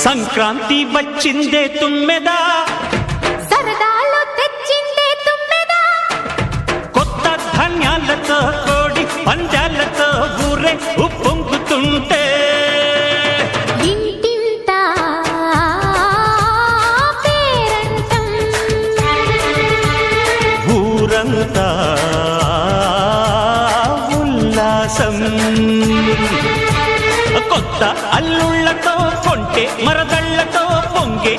సంక్రాంతి వచ్చిందే తుమ్మెదా, సరదాలో తెచ్చిందే తుమ్మెదా, కొత్త ధాన్యాలతో కోడి పందాలతో ఊరే ఉప్పొంగుతుంటే ఇంటింటా పేరంటం, ఊరంతా ఉల్లాసం. కొత్త అల్లుళ్ళతో కొంటే మరదళ్లతో పొంగే